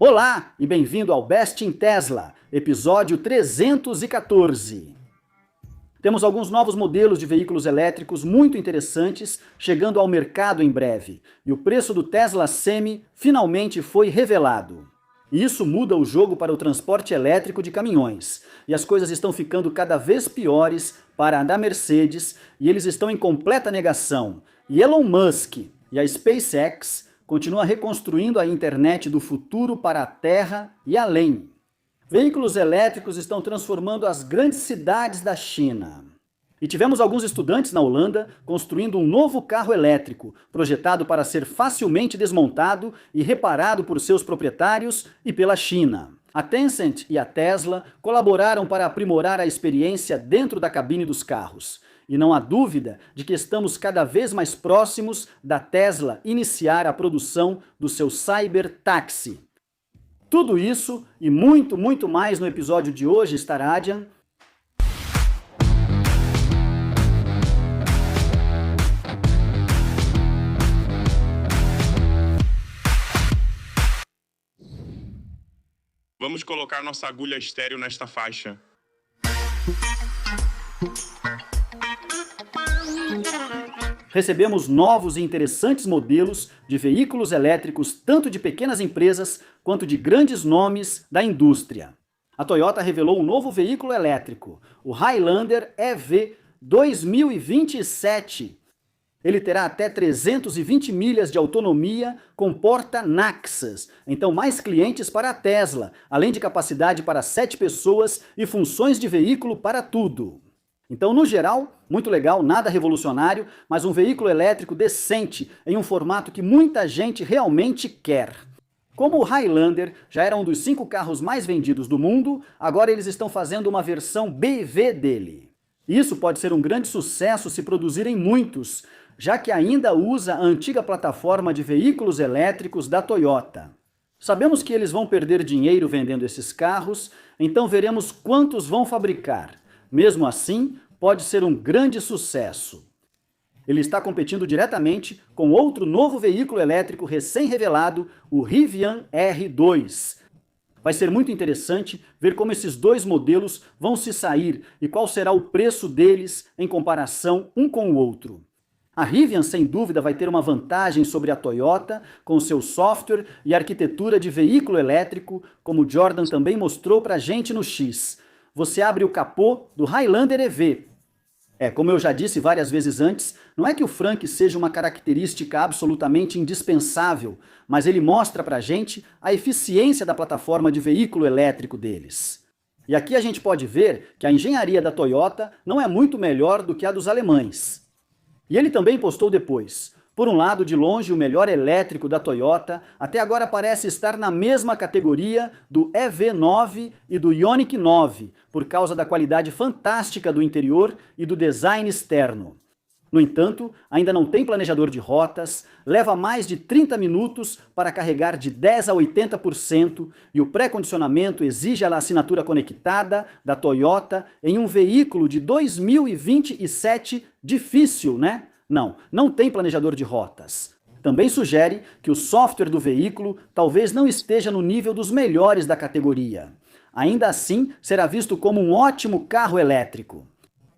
Olá e bem-vindo ao Best in Tesla, episódio 314. Temos alguns novos modelos de veículos elétricos muito interessantes chegando ao mercado em breve, e o preço do Tesla Semi finalmente foi revelado. E isso muda o jogo para o transporte elétrico de caminhões, e as coisas estão ficando cada vez piores para a da Mercedes, e eles estão em completa negação. E Elon Musk e a SpaceX continua reconstruindo a internet do futuro para a Terra e além. Veículos elétricos estão transformando as grandes cidades da China. E tivemos alguns estudantes na Holanda construindo um novo carro elétrico, projetado para ser facilmente desmontado e reparado por seus proprietários e pela China. A Tencent e a Tesla colaboraram para aprimorar a experiência dentro da cabine dos carros. E não há dúvida de que estamos cada vez mais próximos da Tesla iniciar a produção do seu Cybertaxi. Tudo isso e muito mais no episódio de hoje, Staradian. Vamos colocar nossa agulha estéreo nesta faixa. Recebemos novos e interessantes modelos de veículos elétricos tanto de pequenas empresas quanto de grandes nomes da indústria. A Toyota revelou um novo veículo elétrico, o Highlander EV 2027. Ele terá até 320 milhas de autonomia com porta Naxos, então mais clientes para a Tesla, além de capacidade para 7 pessoas e funções de veículo para tudo. Então, no geral, muito legal, nada revolucionário, mas um veículo elétrico decente em um formato que muita gente realmente quer. Como o Highlander já era um dos 5 carros mais vendidos do mundo, agora eles estão fazendo uma versão BV dele. Isso pode ser um grande sucesso se produzirem muitos, já que ainda usa a antiga plataforma de veículos elétricos da Toyota. Sabemos que eles vão perder dinheiro vendendo esses carros, então veremos quantos vão fabricar. Mesmo assim, pode ser um grande sucesso. Ele está competindo diretamente com outro novo veículo elétrico recém-revelado, o Rivian R2. Vai ser muito interessante ver como esses dois modelos vão se sair e qual será o preço deles em comparação um com o outro. A Rivian, sem dúvida, vai ter uma vantagem sobre a Toyota com seu software e arquitetura de veículo elétrico, como o Jordan também mostrou pra gente no X. Você abre o capô do Highlander EV. Como eu já disse várias vezes antes, não é que o Frank seja uma característica absolutamente indispensável, mas ele mostra pra gente a eficiência da plataforma de veículo elétrico deles. E aqui a gente pode ver que a engenharia da Toyota não é muito melhor do que a dos alemães. E ele também postou depois: por um lado, de longe, o melhor elétrico da Toyota, até agora parece estar na mesma categoria do EV9 e do Ioniq 9, por causa da qualidade fantástica do interior e do design externo. No entanto, ainda não tem planejador de rotas, leva mais de 30 minutos para carregar de 10 a 80% e o pré-condicionamento exige a assinatura conectada da Toyota em um veículo de 2027 difícil, né? Não tem planejador de rotas. Também sugere que o software do veículo talvez não esteja no nível dos melhores da categoria. Ainda assim, será visto como um ótimo carro elétrico.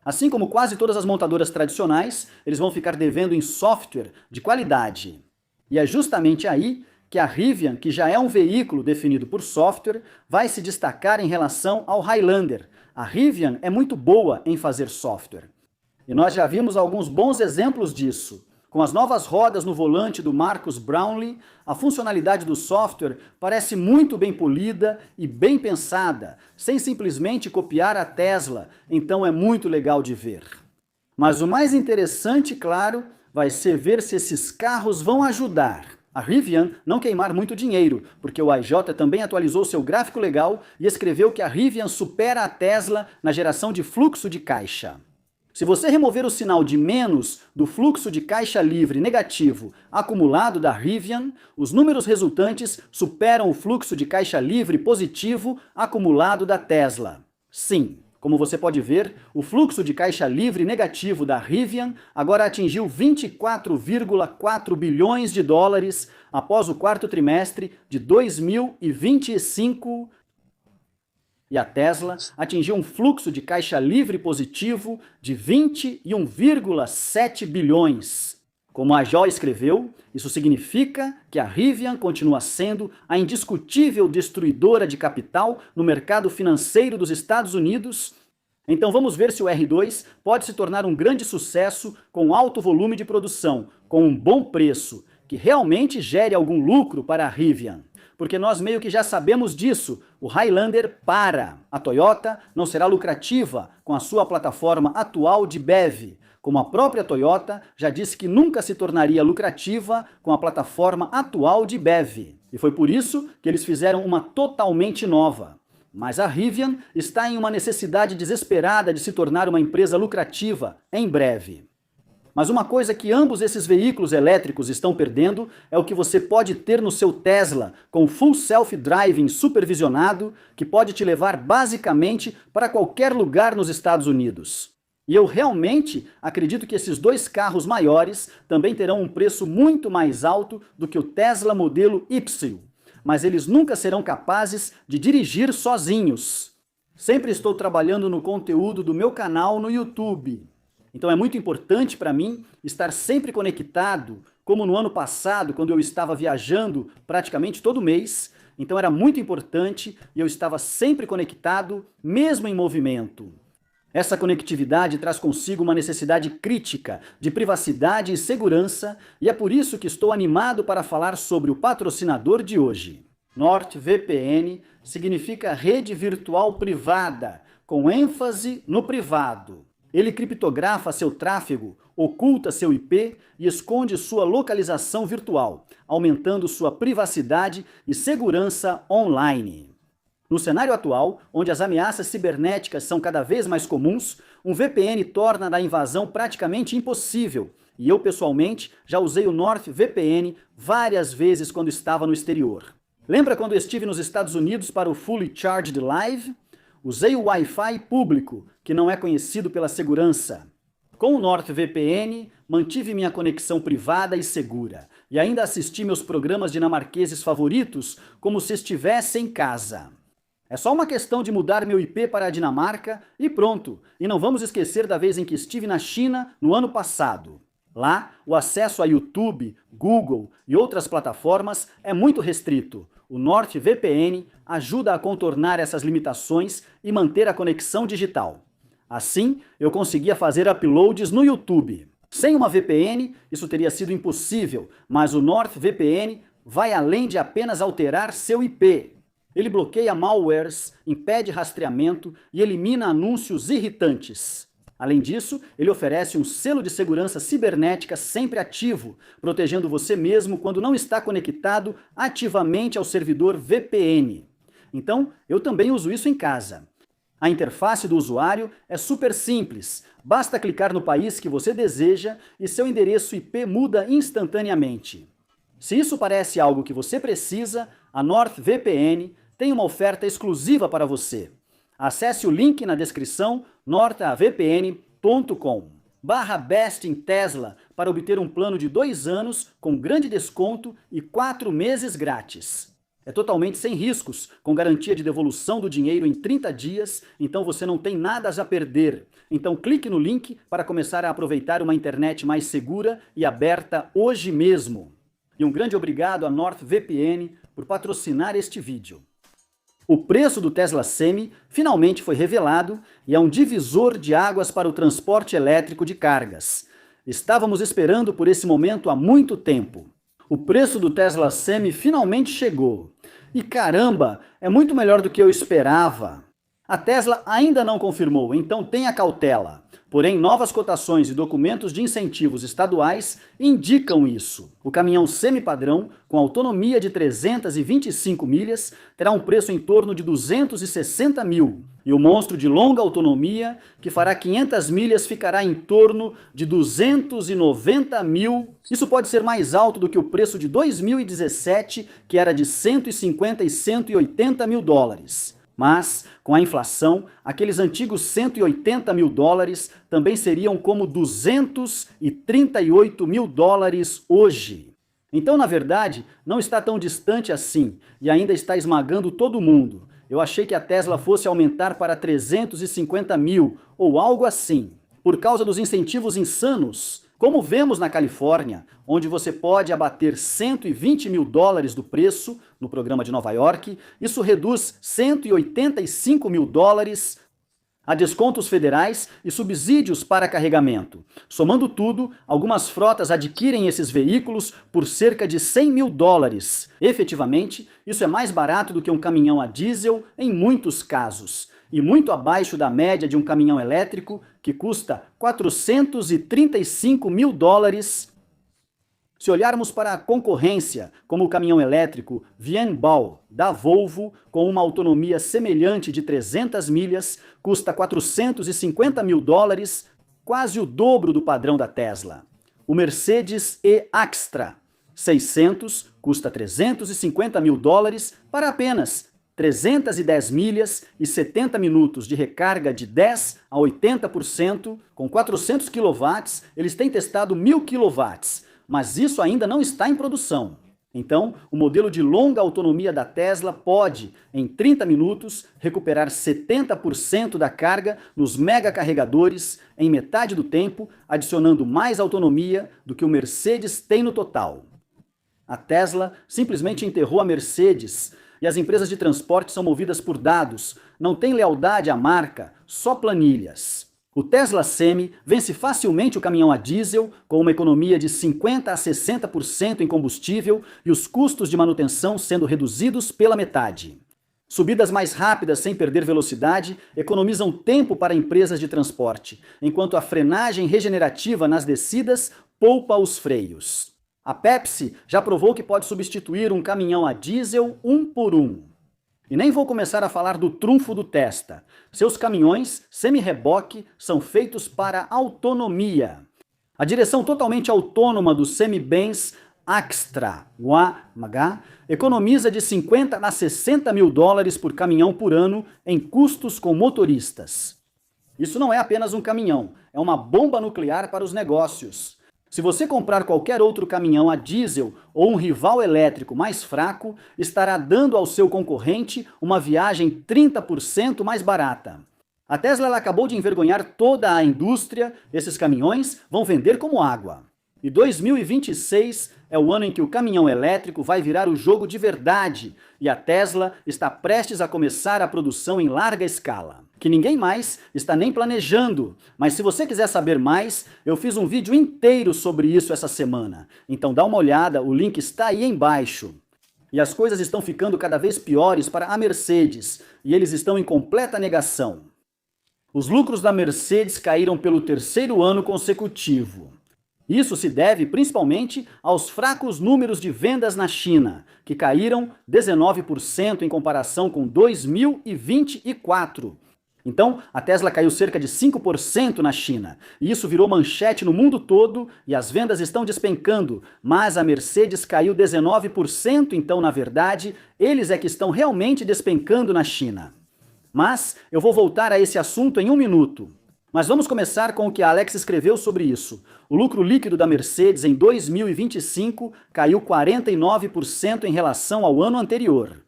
Assim como quase todas as montadoras tradicionais, eles vão ficar devendo em software de qualidade. E é justamente aí que a Rivian, que já é um veículo definido por software, vai se destacar em relação ao Highlander. A Rivian é muito boa em fazer software. E nós já vimos alguns bons exemplos disso. Com as novas rodas no volante do Marcus Brownlee, a funcionalidade do software parece muito bem polida e bem pensada, sem simplesmente copiar a Tesla, então é muito legal de ver. Mas o mais interessante, claro, vai ser ver se esses carros vão ajudar a Rivian não queimar muito dinheiro, porque o IJ também atualizou seu gráfico legal e escreveu que a Rivian supera a Tesla na geração de fluxo de caixa. Se você remover o sinal de menos do fluxo de caixa livre negativo acumulado da Rivian, os números resultantes superam o fluxo de caixa livre positivo acumulado da Tesla. Sim, Como você pode ver, o fluxo de caixa livre negativo da Rivian agora atingiu 24,4 bilhões de dólares após o quarto trimestre de 2025. E a Tesla atingiu um fluxo de caixa livre positivo de 21,7 bilhões. Como a Jó escreveu, isso significa que a Rivian continua sendo a indiscutível destruidora de capital no mercado financeiro dos Estados Unidos. Então vamos ver se o R2 pode se tornar um grande sucesso com alto volume de produção, com um bom preço, que realmente gere algum lucro para a Rivian. Porque nós meio que já sabemos disso, o Highlander para. A Toyota não será lucrativa com a sua plataforma atual de BEV, como a própria Toyota já disse que nunca se tornaria lucrativa com a plataforma atual de BEV. E foi por isso que eles fizeram uma totalmente nova. Mas a Rivian está em uma necessidade desesperada de se tornar uma empresa lucrativa em breve. Mas uma coisa que ambos esses veículos elétricos estão perdendo é o que você pode ter no seu Tesla com Full Self-Driving supervisionado, que pode te levar basicamente para qualquer lugar nos Estados Unidos. E eu realmente acredito que esses dois carros maiores também terão um preço muito mais alto do que o Tesla modelo Y, mas eles nunca serão capazes de dirigir sozinhos. Sempre estou trabalhando no conteúdo do meu canal no YouTube. Então é muito importante para mim estar sempre conectado, como no ano passado, quando eu estava viajando praticamente todo mês. Então era muito importante e eu estava sempre conectado, mesmo em movimento. Essa conectividade traz consigo uma necessidade crítica de privacidade e segurança, e é por isso que estou animado para falar sobre o patrocinador de hoje. NordVPN significa rede virtual privada, com ênfase no privado. Ele criptografa seu tráfego, oculta seu IP e esconde sua localização virtual, aumentando sua privacidade e segurança online. No cenário atual, onde as ameaças cibernéticas são cada vez mais comuns, um VPN torna a invasão praticamente impossível. E eu, pessoalmente, já usei o NordVPN várias vezes quando estava no exterior. Lembra quando eu estive nos Estados Unidos para o Fully Charged Live? Usei o Wi-Fi público, que não é conhecido pela segurança. Com o NordVPN, mantive minha conexão privada e segura. E ainda assisti meus programas dinamarqueses favoritos como se estivesse em casa. É só uma questão de mudar meu IP para a Dinamarca e pronto. E não vamos esquecer da vez em que estive na China no ano passado. Lá, o acesso a YouTube, Google e outras plataformas é muito restrito. O NordVPN ajuda a contornar essas limitações e manter a conexão digital. Assim, eu conseguia fazer uploads no YouTube. Sem uma VPN, isso teria sido impossível, mas o NordVPN vai além de apenas alterar seu IP. Ele bloqueia malwares, impede rastreamento e elimina anúncios irritantes. Além disso, ele oferece um selo de segurança cibernética sempre ativo, protegendo você mesmo quando não está conectado ativamente ao servidor VPN. Então, eu também uso isso em casa. A interface do usuário é super simples, basta clicar no país que você deseja e seu endereço IP muda instantaneamente. Se isso parece algo que você precisa, a NordVPN tem uma oferta exclusiva para você. Acesse o link na descrição nordvpn.com/bestinTesla para obter um plano de 2 anos com grande desconto e 4 meses grátis. É totalmente sem riscos, com garantia de devolução do dinheiro em 30 dias, então você não tem nada a perder. Então clique no link para começar a aproveitar uma internet mais segura e aberta hoje mesmo. E um grande obrigado à NordVPN por patrocinar este vídeo. O preço do Tesla Semi finalmente foi revelado e é um divisor de águas para o transporte elétrico de cargas. Estávamos esperando por esse momento há muito tempo. O preço do Tesla Semi finalmente chegou. E caramba, é muito melhor do que eu esperava. A Tesla ainda não confirmou, então tenha cautela. Porém, novas cotações e documentos de incentivos estaduais indicam isso. O caminhão semi-padrão, com autonomia de 325 milhas, terá um preço em torno de 260 mil. E o monstro de longa autonomia, que fará 500 milhas, ficará em torno de 290 mil. Isso pode ser mais alto do que o preço de 2017, que era de 150 e 180 mil dólares. Mas, com a inflação, aqueles antigos 180 mil dólares também seriam como 238 mil dólares hoje. Então, na verdade, não está tão distante assim e ainda está esmagando todo mundo. Eu achei que a Tesla fosse aumentar para 350 mil ou algo assim, por causa dos incentivos insanos. Como vemos na Califórnia, onde você pode abater 120 mil dólares do preço no programa de Nova York, isso reduz 185 mil dólares a descontos federais e subsídios para carregamento. Somando tudo, algumas frotas adquirem esses veículos por cerca de 100 mil dólares. Efetivamente, isso é mais barato do que um caminhão a diesel em muitos casos, e muito abaixo da média de um caminhão elétrico, que custa 435 mil dólares. Se olharmos para a concorrência, como o caminhão elétrico Vianbao, da Volvo, com uma autonomia semelhante de 300 milhas, custa 450 mil dólares, quase o dobro do padrão da Tesla. O Mercedes E-Axtra 600 custa 350 mil dólares para apenas 310 milhas e 70 minutos de recarga de 10 a 80%, com 400 kW, eles têm testado 1000 kW, mas isso ainda não está em produção. Então, o modelo de longa autonomia da Tesla pode, em 30 minutos, recuperar 70% da carga nos mega carregadores em metade do tempo, adicionando mais autonomia do que o Mercedes tem no total. A Tesla simplesmente enterrou a Mercedes, e as empresas de transporte são movidas por dados, não tem lealdade à marca, só planilhas. O Tesla Semi vence facilmente o caminhão a diesel, com uma economia de 50% a 60% em combustível e os custos de manutenção sendo reduzidos pela metade. Subidas mais rápidas sem perder velocidade economizam tempo para empresas de transporte, enquanto a frenagem regenerativa nas descidas poupa os freios. A Pepsi já provou que pode substituir um caminhão a diesel um por um. E nem vou começar a falar do trunfo do Testa. Seus caminhões semi-reboque são feitos para autonomia. A direção totalmente autônoma do Semi-Benz Axtra UAMH economiza de 50 a 60 mil dólares por caminhão por ano em custos com motoristas. Isso não é apenas um caminhão, é uma bomba nuclear para os negócios. Se você comprar qualquer outro caminhão a diesel ou um rival elétrico mais fraco, estará dando ao seu concorrente uma viagem 30% mais barata. A Tesla acabou de envergonhar toda a indústria, esses caminhões vão vender como água. E 2026 é o ano em que o caminhão elétrico vai virar o jogo de verdade e a Tesla está prestes a começar a produção em larga escala, que ninguém mais está nem planejando. Mas se você quiser saber mais, eu fiz um vídeo inteiro sobre isso essa semana. Então dá uma olhada, o link está aí embaixo. E as coisas estão ficando cada vez piores para a Mercedes, e eles estão em completa negação. Os lucros da Mercedes caíram pelo terceiro ano consecutivo. Isso se deve principalmente aos fracos números de vendas na China, que caíram 19% em comparação com 2024. Então, a Tesla caiu cerca de 5% na China, e isso virou manchete no mundo todo e as vendas estão despencando, mas a Mercedes caiu 19%, então, na verdade, eles é que estão realmente despencando na China. Mas eu vou voltar a esse assunto em um minuto. Mas vamos começar com o que a Alex escreveu sobre isso. O lucro líquido da Mercedes em 2025 caiu 49% em relação ao ano anterior.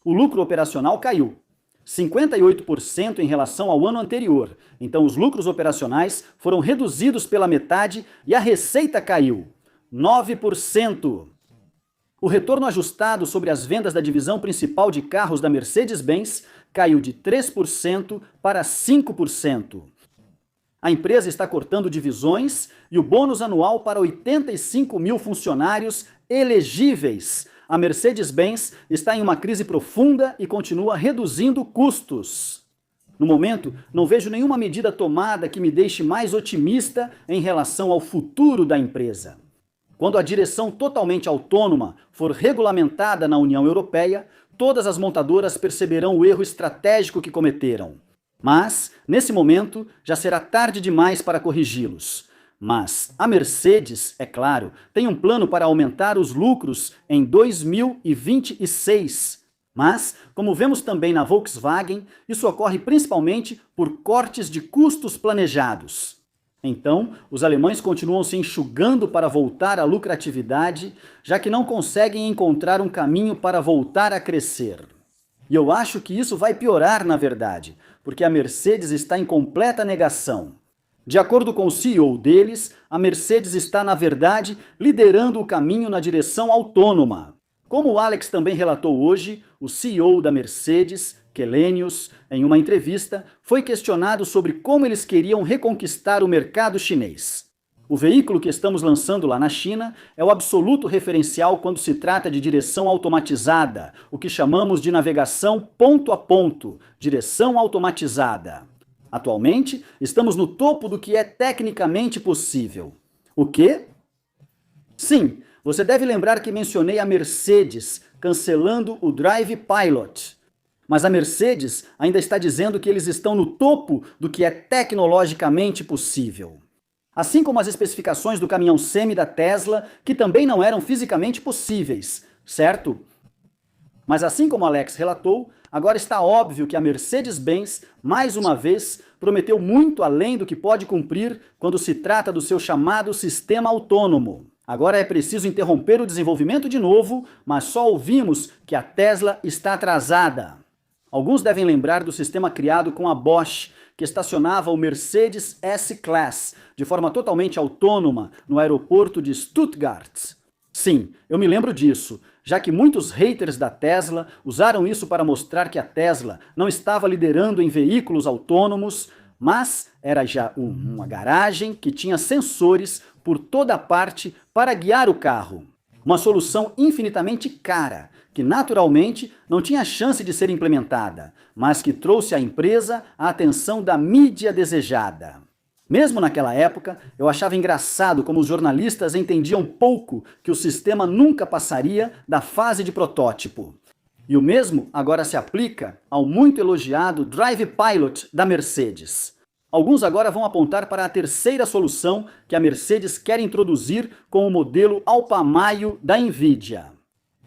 O lucro operacional caiu 58% em relação ao ano anterior. Então os lucros operacionais foram reduzidos pela metade e a receita caiu 9%. O retorno ajustado sobre as vendas da divisão principal de carros da Mercedes-Benz caiu de 3% para 5%. A empresa está cortando divisões e o bônus anual para 85 mil funcionários elegíveis. A Mercedes-Benz está em uma crise profunda e continua reduzindo custos. No momento, não vejo nenhuma medida tomada que me deixe mais otimista em relação ao futuro da empresa. Quando a direção totalmente autônoma for regulamentada na União Europeia, todas as montadoras perceberão o erro estratégico que cometeram. Mas, nesse momento, já será tarde demais para corrigi-los. Mas a Mercedes, é claro, tem um plano para aumentar os lucros em 2026. Mas, como vemos também na Volkswagen, isso ocorre principalmente por cortes de custos planejados. Então, os alemães continuam se enxugando para voltar à lucratividade, já que não conseguem encontrar um caminho para voltar a crescer. E eu acho que isso vai piorar, na verdade, porque a Mercedes está em completa negação. De acordo com o CEO deles, a Mercedes está, na verdade, liderando o caminho na direção autônoma. Como o Alex também relatou hoje, o CEO da Mercedes, Källenius, em uma entrevista, foi questionado sobre como eles queriam reconquistar o mercado chinês. O veículo que estamos lançando lá na China é o absoluto referencial quando se trata de direção automatizada, o que chamamos de navegação ponto a ponto, direção automatizada. Atualmente, estamos no topo do que é tecnicamente possível. O quê? Sim, você deve lembrar que mencionei a Mercedes cancelando o Drive Pilot. Mas a Mercedes ainda está dizendo que eles estão no topo do que é tecnologicamente possível. Assim como as especificações do caminhão semi da Tesla, que também não eram fisicamente possíveis, certo? Mas assim como Alex relatou, agora está óbvio que a Mercedes-Benz, mais uma vez, prometeu muito além do que pode cumprir quando se trata do seu chamado sistema autônomo. Agora é preciso interromper o desenvolvimento de novo, mas só ouvimos que a Tesla está atrasada. Alguns devem lembrar do sistema criado com a Bosch, que estacionava o Mercedes S-Class de forma totalmente autônoma no aeroporto de Stuttgart. Sim, eu me lembro disso, já que muitos haters da Tesla usaram isso para mostrar que a Tesla não estava liderando em veículos autônomos, mas era já uma garagem que tinha sensores por toda parte para guiar o carro. Uma solução infinitamente cara, que naturalmente não tinha chance de ser implementada, mas que trouxe à empresa a atenção da mídia desejada. Mesmo naquela época, eu achava engraçado como os jornalistas entendiam pouco que o sistema nunca passaria da fase de protótipo. E o mesmo agora se aplica ao muito elogiado Drive Pilot da Mercedes. Alguns agora vão apontar para a terceira solução que a Mercedes quer introduzir com o modelo Alpamayo da Nvidia.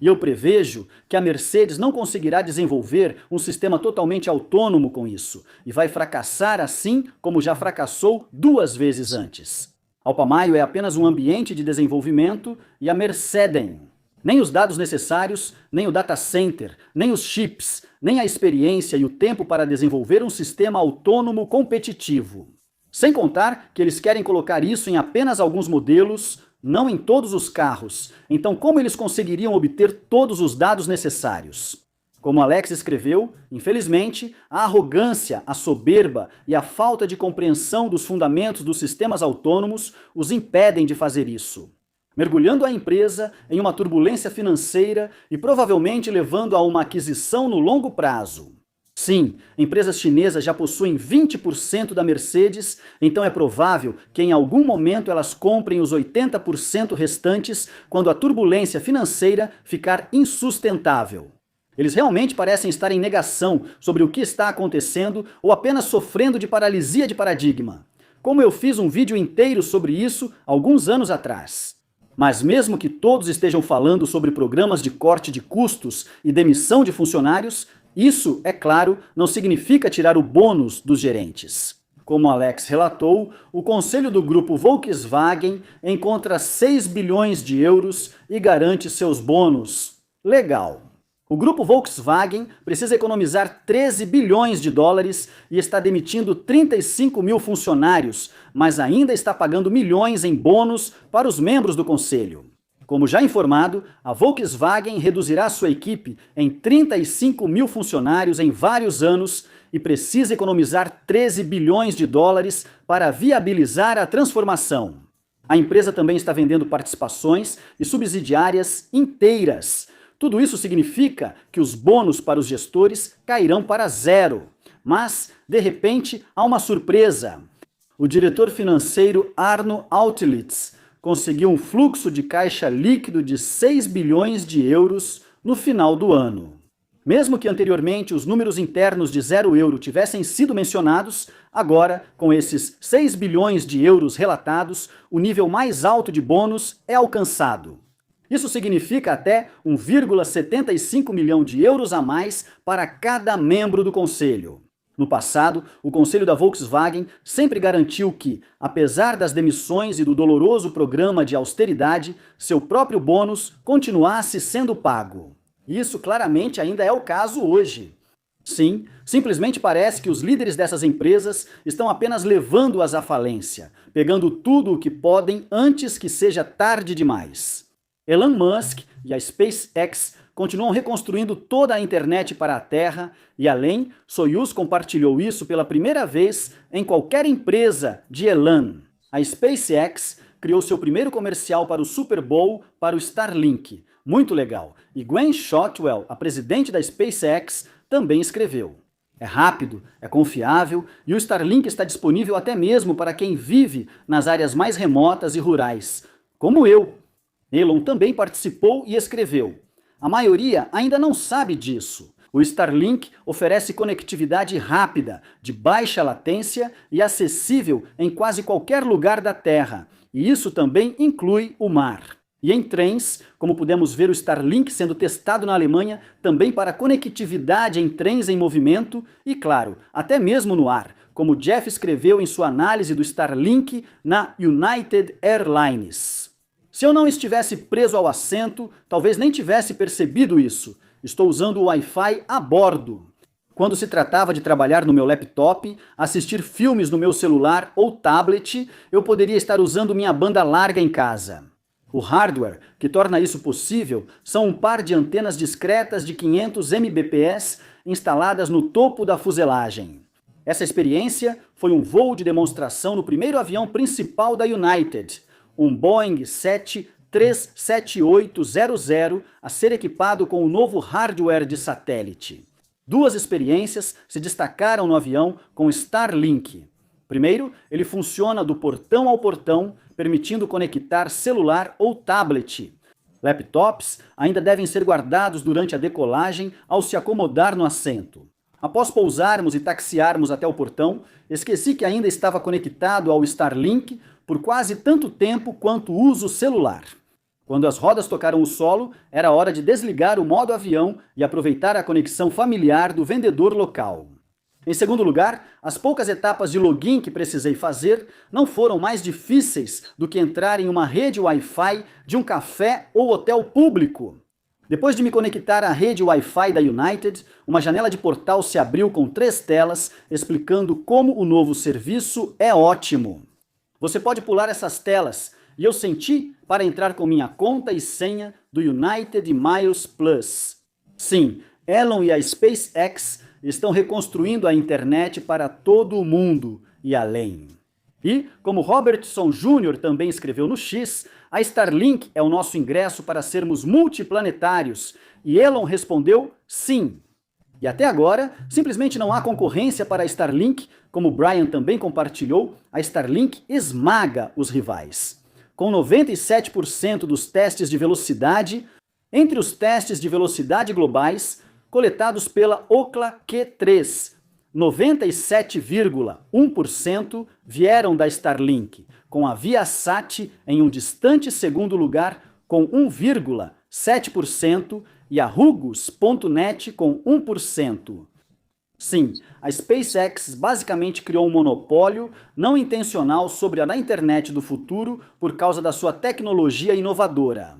E eu prevejo que a Mercedes não conseguirá desenvolver um sistema totalmente autônomo com isso, e vai fracassar assim como já fracassou 2 vezes antes. Alpamayo é apenas um ambiente de desenvolvimento e a Mercedes. Nem os dados necessários, nem o data center, nem os chips, nem a experiência e o tempo para desenvolver um sistema autônomo competitivo. Sem contar que eles querem colocar isso em apenas alguns modelos, não em todos os carros. Então, como eles conseguiriam obter todos os dados necessários? Como Alex escreveu, infelizmente, a arrogância, a soberba e a falta de compreensão dos fundamentos dos sistemas autônomos os impedem de fazer isso, mergulhando a empresa em uma turbulência financeira e provavelmente levando a uma aquisição no longo prazo. Sim, empresas chinesas já possuem 20% da Mercedes, então é provável que em algum momento elas comprem os 80% restantes quando a turbulência financeira ficar insustentável. Eles realmente parecem estar em negação sobre o que está acontecendo ou apenas sofrendo de paralisia de paradigma, como eu fiz um vídeo inteiro sobre isso alguns anos atrás. Mas mesmo que todos estejam falando sobre programas de corte de custos e demissão de funcionários, isso, é claro, não significa tirar o bônus dos gerentes. Como Alex relatou, o conselho do grupo Volkswagen encontra 6 bilhões de euros e garante seus bônus. Legal. O grupo Volkswagen precisa economizar 13 bilhões de dólares e está demitindo 35 mil funcionários, mas ainda está pagando milhões em bônus para os membros do conselho. Como já informado, a Volkswagen reduzirá sua equipe em 35 mil funcionários em vários anos e precisa economizar 13 bilhões de dólares para viabilizar a transformação. A empresa também está vendendo participações e subsidiárias inteiras. Tudo isso significa que os bônus para os gestores cairão para 0. Mas, de repente, há uma surpresa. O diretor financeiro Arno Autlitz conseguiu um fluxo de caixa líquido de 6 bilhões de euros no final do ano. Mesmo que anteriormente os números internos de 0 euro tivessem sido mencionados, agora, com esses 6 bilhões de euros relatados, o nível mais alto de bônus é alcançado. Isso significa até 1,75 milhão de euros a mais para cada membro do conselho. No passado, o conselho da Volkswagen sempre garantiu que, apesar das demissões e do doloroso programa de austeridade, seu próprio bônus continuasse sendo pago. Isso claramente ainda é o caso hoje. Sim, simplesmente parece que os líderes dessas empresas estão apenas levando-as à falência, pegando tudo o que podem antes que seja tarde demais. Elon Musk e a SpaceX continuam reconstruindo toda a internet para a Terra e, além, Soyuz compartilhou isso pela primeira vez em qualquer empresa de Elon. A SpaceX criou seu primeiro comercial para o Super Bowl para o Starlink. Muito legal. E Gwen Shotwell, a presidente da SpaceX, também escreveu. É rápido, é confiável e o Starlink está disponível até mesmo para quem vive nas áreas mais remotas e rurais, como eu. Elon também participou e escreveu. A maioria ainda não sabe disso. O Starlink oferece conectividade rápida, de baixa latência e acessível em quase qualquer lugar da Terra. E isso também inclui o mar. E em trens, como pudemos ver o Starlink sendo testado na Alemanha, também para conectividade em trens em movimento e, claro, até mesmo no ar, como Jeff escreveu em sua análise do Starlink na United Airlines. Se eu não estivesse preso ao assento, talvez nem tivesse percebido isso. Estou usando o Wi-Fi a bordo. Quando se tratava de trabalhar no meu laptop, assistir filmes no meu celular ou tablet, eu poderia estar usando minha banda larga em casa. O hardware que torna isso possível são um par de antenas discretas de 500 Mbps instaladas no topo da fuselagem. Essa experiência foi um voo de demonstração no primeiro avião principal da United, um Boeing 737-800 a ser equipado com o novo hardware de satélite. Duas experiências se destacaram no avião com Starlink. Primeiro, ele funciona do portão ao portão, permitindo conectar celular ou tablet. Laptops ainda devem ser guardados durante a decolagem ao se acomodar no assento. Após pousarmos e taxiarmos até o portão, esqueci que ainda estava conectado ao Starlink por quase tanto tempo quanto uso o celular. Quando as rodas tocaram o solo, era hora de desligar o modo avião e aproveitar a conexão familiar do vendedor local. Em segundo lugar, as poucas etapas de login que precisei fazer não foram mais difíceis do que entrar em uma rede Wi-Fi de um café ou hotel público. Depois de me conectar à rede Wi-Fi da United, uma janela de portal se abriu com 3 telas explicando como o novo serviço é ótimo. Você pode pular essas telas e eu senti para entrar com minha conta e senha do United Miles Plus. Sim, Elon e a SpaceX estão reconstruindo a internet para todo o mundo e além. E, como Robertson Jr. também escreveu no X, a Starlink é o nosso ingresso para sermos multiplanetários, e Elon respondeu sim. E até agora, simplesmente não há concorrência para a Starlink, como Brian também compartilhou, a Starlink esmaga os rivais. Com 97% dos testes de velocidade, entre os testes de velocidade globais, coletados pela Ookla Q3, 97,1% vieram da Starlink, com a Viasat em um distante segundo lugar com 1,7% e a Hugos.net com 1%. Sim, a SpaceX basicamente criou um monopólio não intencional sobre a internet do futuro por causa da sua tecnologia inovadora.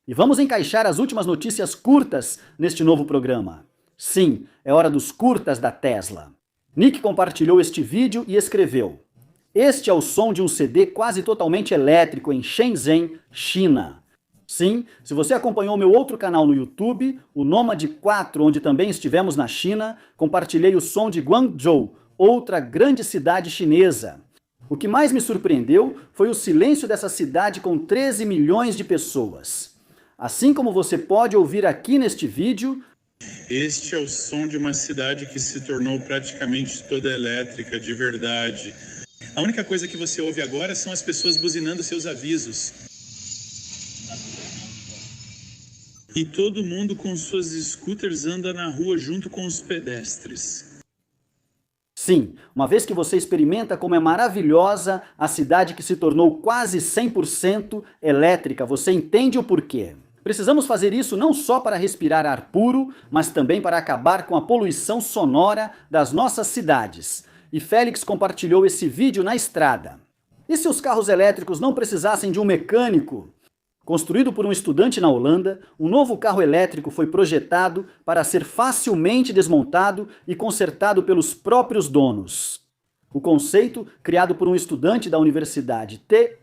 E vamos encaixar as últimas notícias curtas neste novo programa. Sim, é hora dos curtas da Tesla. Nick compartilhou este vídeo e escreveu: "Este é o som de um CD quase totalmente elétrico em Shenzhen, China." Sim, se você acompanhou meu outro canal no YouTube, o Nômade 4, onde também estivemos na China, compartilhei o som de Guangzhou, outra grande cidade chinesa. O que mais me surpreendeu foi o silêncio dessa cidade com 13 milhões de pessoas. Assim como você pode ouvir aqui neste vídeo, este é o som de uma cidade que se tornou praticamente toda elétrica, de verdade. A única coisa que você ouve agora são as pessoas buzinando seus avisos. E todo mundo com suas scooters anda na rua junto com os pedestres. Sim, uma vez que você experimenta como é maravilhosa a cidade que se tornou quase 100% elétrica, você entende o porquê. Precisamos fazer isso não só para respirar ar puro, mas também para acabar com a poluição sonora das nossas cidades. E Félix compartilhou esse vídeo na estrada. E se os carros elétricos não precisassem de um mecânico? Construído por um estudante na Holanda, um novo carro elétrico foi projetado para ser facilmente desmontado e consertado pelos próprios donos. O conceito, criado por um estudante da Universidade TE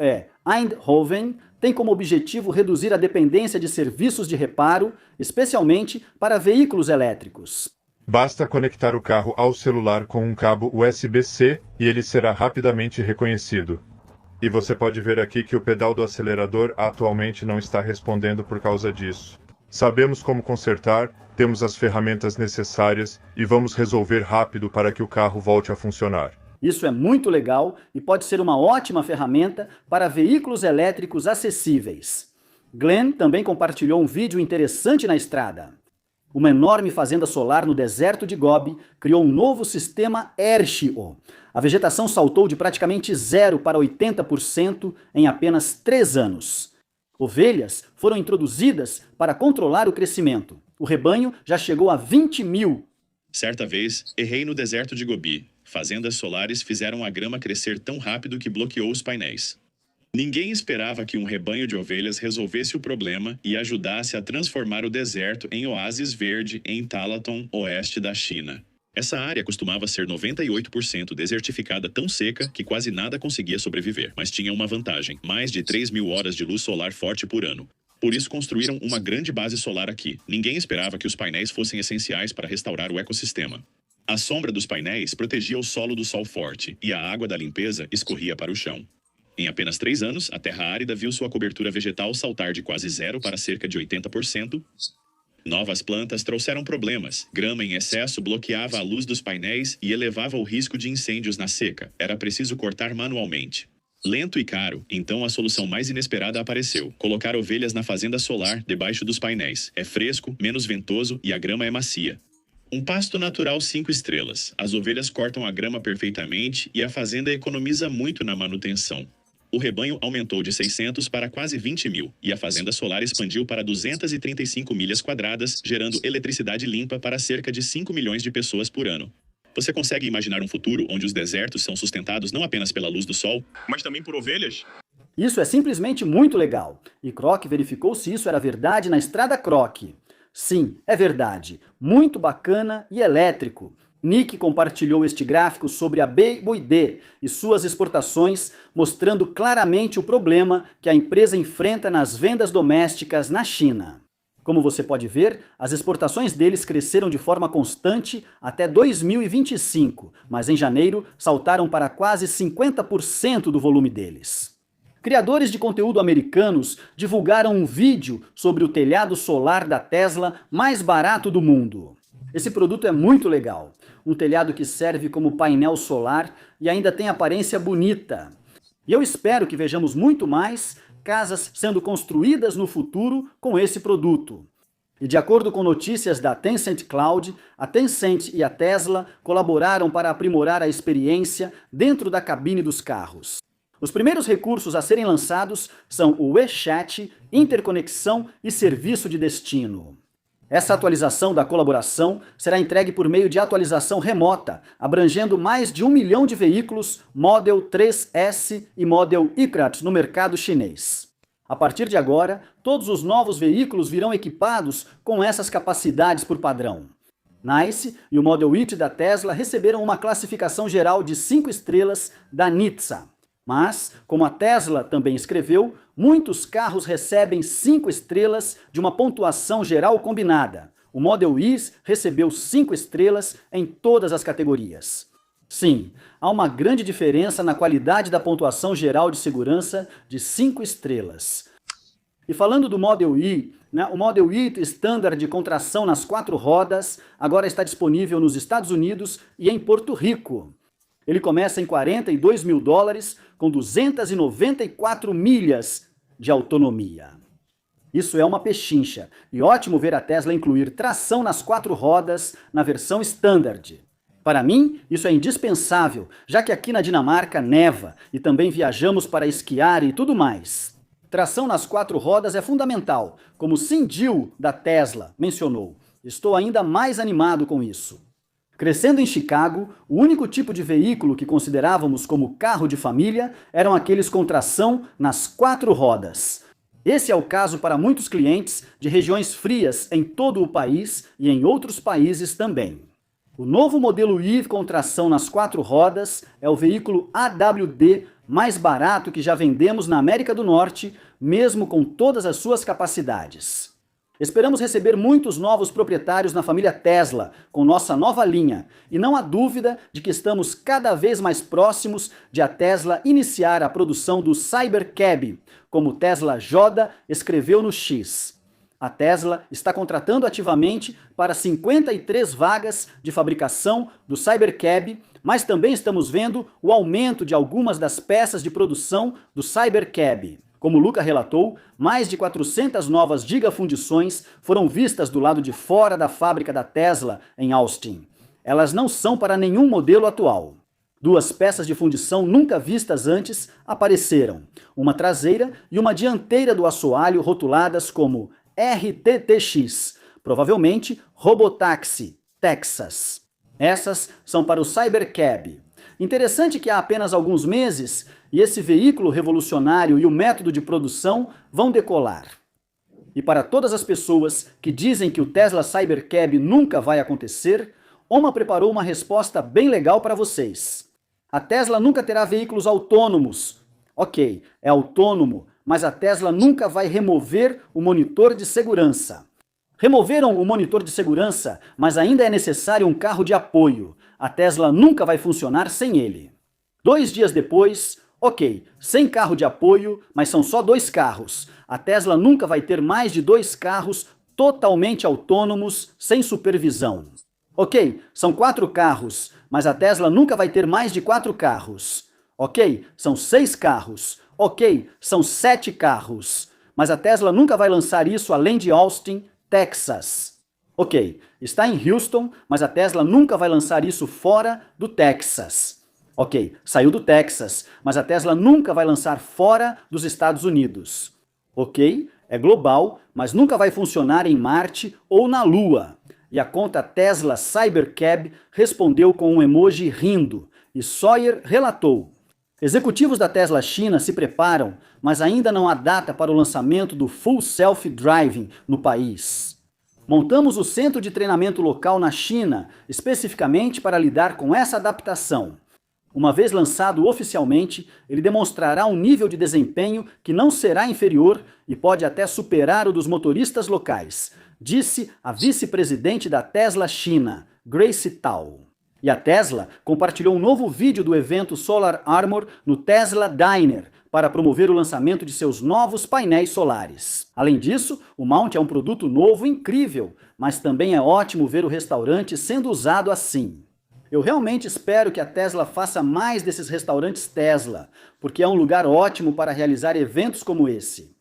Eindhoven, tem como objetivo reduzir a dependência de serviços de reparo, especialmente para veículos elétricos. Basta conectar o carro ao celular com um cabo USB-C e ele será rapidamente reconhecido. E você pode ver aqui que o pedal do acelerador atualmente não está respondendo por causa disso. Sabemos como consertar, temos as ferramentas necessárias e vamos resolver rápido para que o carro volte a funcionar. Isso é muito legal e pode ser uma ótima ferramenta para veículos elétricos acessíveis. Glenn também compartilhou um vídeo interessante na estrada. Uma enorme fazenda solar no deserto de Gobi criou um novo sistema Airshio. A vegetação saltou de praticamente 0 para 80% em apenas 3 anos. Ovelhas foram introduzidas para controlar o crescimento. O rebanho já chegou a 20 mil. Certa vez, errei no deserto de Gobi. Fazendas solares fizeram a grama crescer tão rápido que bloqueou os painéis. Ninguém esperava que um rebanho de ovelhas resolvesse o problema e ajudasse a transformar o deserto em oásis verde em Talatong, oeste da China. Essa área costumava ser 98% desertificada, tão seca que quase nada conseguia sobreviver, mas tinha uma vantagem: mais de 3.000 horas de luz solar forte por ano. Por isso construíram uma grande base solar aqui. Ninguém esperava que os painéis fossem essenciais para restaurar o ecossistema. A sombra dos painéis protegia o solo do sol forte e a água da limpeza escorria para o chão. Em apenas 3 anos, a terra árida viu sua cobertura vegetal saltar de quase 0 para cerca de 80%. Novas plantas trouxeram problemas. Grama em excesso bloqueava a luz dos painéis e elevava o risco de incêndios na seca. Era preciso cortar manualmente. Lento e caro, então a solução mais inesperada apareceu: colocar ovelhas na fazenda solar debaixo dos painéis. É fresco, menos ventoso e a grama é macia. Um pasto natural 5 estrelas. As ovelhas cortam a grama perfeitamente e a fazenda economiza muito na manutenção. O rebanho aumentou de 600 para quase 20 mil, e a fazenda solar expandiu para 235 milhas quadradas, gerando eletricidade limpa para cerca de 5 milhões de pessoas por ano. Você consegue imaginar um futuro onde os desertos são sustentados não apenas pela luz do sol, Mas também por ovelhas? Isso é simplesmente muito legal. E Kroc verificou se isso era verdade na estrada Kroc. Sim, é verdade. Muito bacana e elétrico. Nick compartilhou este gráfico sobre a BYD e suas exportações, mostrando claramente o problema que a empresa enfrenta nas vendas domésticas na China. Como você pode ver, as exportações deles cresceram de forma constante até 2025, mas em janeiro saltaram para quase 50% do volume deles. Criadores de conteúdo americanos divulgaram um vídeo sobre o telhado solar da Tesla mais barato do mundo. Esse produto é muito legal. Um telhado que serve como painel solar e ainda tem aparência bonita. E eu espero que vejamos muito mais casas sendo construídas no futuro com esse produto. E de acordo com notícias da Tencent Cloud, a Tencent e a Tesla colaboraram para aprimorar a experiência dentro da cabine dos carros. Os primeiros recursos a serem lançados são o WeChat, interconexão e serviço de destino. Essa atualização da colaboração será entregue por meio de atualização remota, abrangendo mais de 1 milhão de veículos Model 3S e Model Y no mercado chinês. A partir de agora, todos os novos veículos virão equipados com essas capacidades por padrão. Nice e o Model Y da Tesla receberam uma classificação geral de 5 estrelas da NHTSA. Mas, como a Tesla também escreveu, muitos carros recebem 5 estrelas de uma pontuação geral combinada. O Model Y recebeu 5 estrelas em todas as categorias. Sim, há uma grande diferença na qualidade da pontuação geral de segurança de 5 estrelas. E falando do Model Y, o Model Y Standard com tração nas 4 rodas agora está disponível nos Estados Unidos e em Porto Rico. Ele começa em $42 mil, com 294 milhas de autonomia. Isso é uma pechincha, e ótimo ver a Tesla incluir tração nas 4 rodas na versão Standard. Para mim, isso é indispensável, já que aqui na Dinamarca neva, e também viajamos para esquiar e tudo mais. Tração nas 4 rodas é fundamental, como Sim Jill, da Tesla, mencionou. Estou ainda mais animado com isso. Crescendo em Chicago, o único tipo de veículo que considerávamos como carro de família eram aqueles com tração nas 4 rodas. Esse é o caso para muitos clientes de regiões frias em todo o país e em outros países também. O novo modelo i com tração nas 4 rodas é o veículo AWD mais barato que já vendemos na América do Norte, mesmo com todas as suas capacidades. Esperamos receber muitos novos proprietários na família Tesla com nossa nova linha, e não há dúvida de que estamos cada vez mais próximos de a Tesla iniciar a produção do Cybercab, como Tesla Joda escreveu no X. A Tesla está contratando ativamente para 53 vagas de fabricação do Cybercab, mas também estamos vendo o aumento de algumas das peças de produção do Cybercab. Como Luca relatou, mais de 400 novas gigafundições foram vistas do lado de fora da fábrica da Tesla em Austin. Elas não são para nenhum modelo atual. 2 peças de fundição nunca vistas antes apareceram, uma traseira e uma dianteira do assoalho rotuladas como RTTX, provavelmente Robotaxi, Texas. Essas são para o Cybercab. Interessante que há apenas alguns meses, e esse veículo revolucionário e o método de produção vão decolar. E para todas as pessoas que dizem que o Tesla Cybercab nunca vai acontecer, Oma preparou uma resposta bem legal para vocês. A Tesla nunca terá veículos autônomos. Ok, é autônomo, mas a Tesla nunca vai remover o monitor de segurança. Removeram o monitor de segurança, mas ainda é necessário um carro de apoio. A Tesla nunca vai funcionar sem ele. 2 dias depois, ok, sem carro de apoio, mas são só 2 carros. A Tesla nunca vai ter mais de 2 carros totalmente autônomos, sem supervisão. Ok, são 4 carros, mas a Tesla nunca vai ter mais de 4 carros. Ok, são 6 carros. Ok, são 7 carros. Mas a Tesla nunca vai lançar isso além de Austin, Texas. Ok, está em Houston, mas a Tesla nunca vai lançar isso fora do Texas. Ok, saiu do Texas, mas a Tesla nunca vai lançar fora dos Estados Unidos. Ok, é global, mas nunca vai funcionar em Marte ou na Lua. E a conta Tesla Cybercab respondeu com um emoji rindo, e Sawyer relatou: executivos da Tesla China se preparam, mas ainda não há data para o lançamento do Full Self Driving no país. Montamos o centro de treinamento local na China, especificamente para lidar com essa adaptação. Uma vez lançado oficialmente, ele demonstrará um nível de desempenho que não será inferior e pode até superar o dos motoristas locais, disse a vice-presidente da Tesla China, Grace Tao. E a Tesla compartilhou um novo vídeo do evento Solar Armor no Tesla Diner para promover o lançamento de seus novos painéis solares. Além disso, o Mount é um produto novo incrível, mas também é ótimo ver o restaurante sendo usado assim. Eu realmente espero que a Tesla faça mais desses restaurantes Tesla, porque é um lugar ótimo para realizar eventos como esse.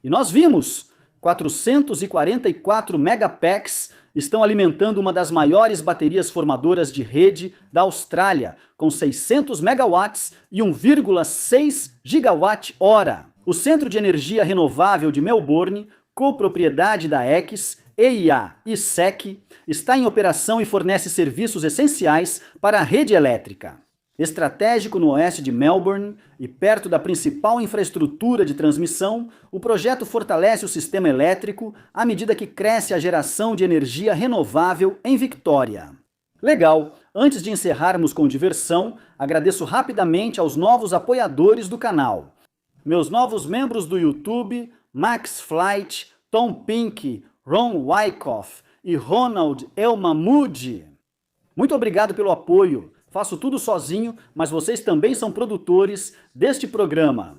E nós vimos! 444 megapacks estão alimentando uma das maiores baterias formadoras de rede da Austrália, com 600 megawatts e 1,6 gigawatt-hora. O Centro de Energia Renovável de Melbourne, copropriedade da EQS, EIA e SEC, está em operação e fornece serviços essenciais para a rede elétrica. Estratégico no oeste de Melbourne e perto da principal infraestrutura de transmissão, o projeto fortalece o sistema elétrico à medida que cresce a geração de energia renovável em Victoria. Legal! Antes de encerrarmos com diversão, agradeço rapidamente aos novos apoiadores do canal. Meus novos membros do YouTube, Max Flight, Tom Pink, Ron Wyckoff e Ronald Elmamudi. Muito obrigado pelo apoio. Faço tudo sozinho, mas vocês também são produtores deste programa.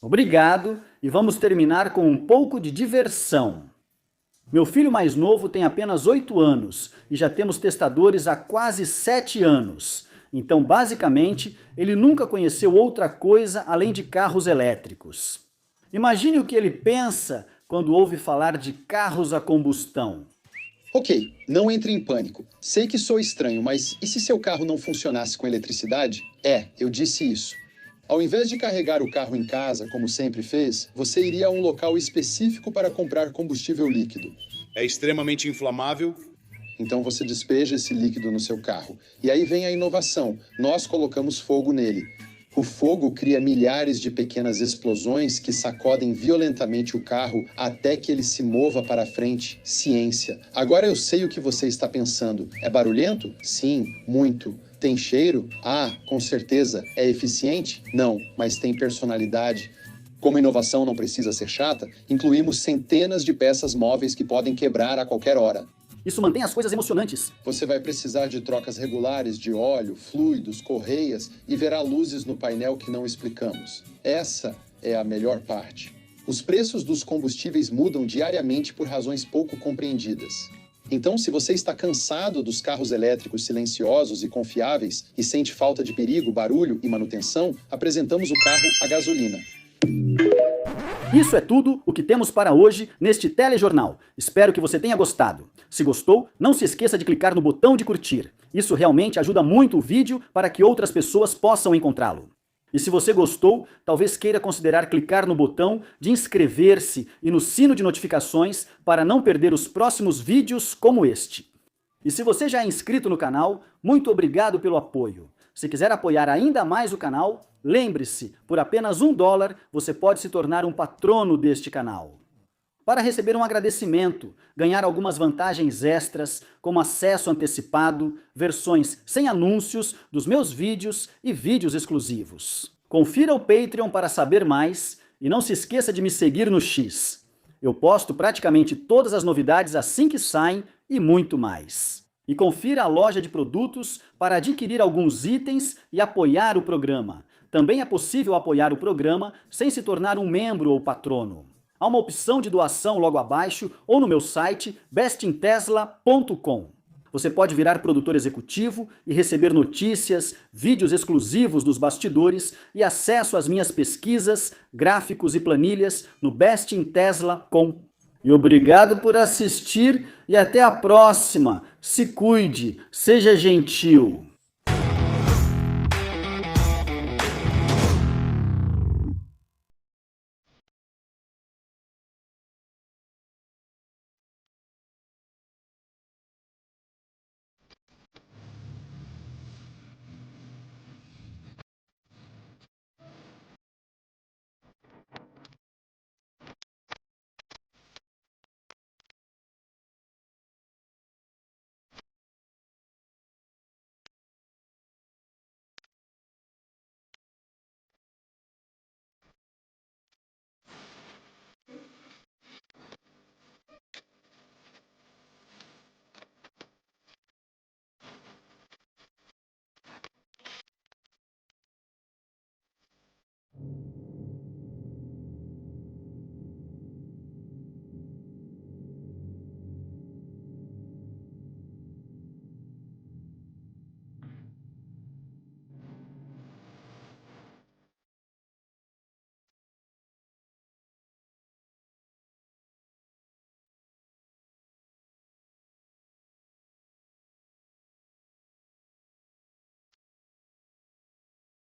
Obrigado, e vamos terminar com um pouco de diversão. Meu filho mais novo tem apenas 8 anos e já temos testadores há quase 7 anos. Então, basicamente, ele nunca conheceu outra coisa além de carros elétricos. Imagine o que ele pensa quando ouve falar de carros a combustão. Ok, não entre em pânico. Sei que sou estranho, mas e se seu carro não funcionasse com eletricidade? Eu disse isso. Ao invés de carregar o carro em casa, como sempre fez, você iria a um local específico para comprar combustível líquido. É extremamente inflamável? Então você despeja esse líquido no seu carro. E aí vem a inovação. Nós colocamos fogo nele. O fogo cria milhares de pequenas explosões que sacodem violentamente o carro até que ele se mova para frente. Ciência. Agora eu sei o que você está pensando. É barulhento? Sim, muito. Tem cheiro? Ah, com certeza. É eficiente? Não, mas tem personalidade. Como a inovação não precisa ser chata, incluímos centenas de peças móveis que podem quebrar a qualquer hora. Isso mantém as coisas emocionantes. Você vai precisar de trocas regulares de óleo, fluidos, correias e verá luzes no painel que não explicamos. Essa é a melhor parte. Os preços dos combustíveis mudam diariamente por razões pouco compreendidas. Então, se você está cansado dos carros elétricos silenciosos e confiáveis e sente falta de perigo, barulho e manutenção, apresentamos o carro a gasolina. Isso é tudo o que temos para hoje neste telejornal. Espero que você tenha gostado. Se gostou, não se esqueça de clicar no botão de curtir. Isso realmente ajuda muito o vídeo para que outras pessoas possam encontrá-lo. E se você gostou, talvez queira considerar clicar no botão de inscrever-se e no sino de notificações para não perder os próximos vídeos como este. E se você já é inscrito no canal, muito obrigado pelo apoio. Se quiser apoiar ainda mais o canal, lembre-se, por apenas $1 você pode se tornar um patrono deste canal. Para receber um agradecimento, ganhar algumas vantagens extras, como acesso antecipado, versões sem anúncios dos meus vídeos e vídeos exclusivos. Confira o Patreon para saber mais e não se esqueça de me seguir no X. Eu posto praticamente todas as novidades assim que saem e muito mais. E confira a loja de produtos para adquirir alguns itens e apoiar o programa. Também é possível apoiar o programa sem se tornar um membro ou patrono. Há uma opção de doação logo abaixo ou no meu site bestintesla.com. Você pode virar produtor executivo e receber notícias, vídeos exclusivos dos bastidores e acesso às minhas pesquisas, gráficos e planilhas no bestintesla.com. E obrigado por assistir e até a próxima. Se cuide, seja gentil.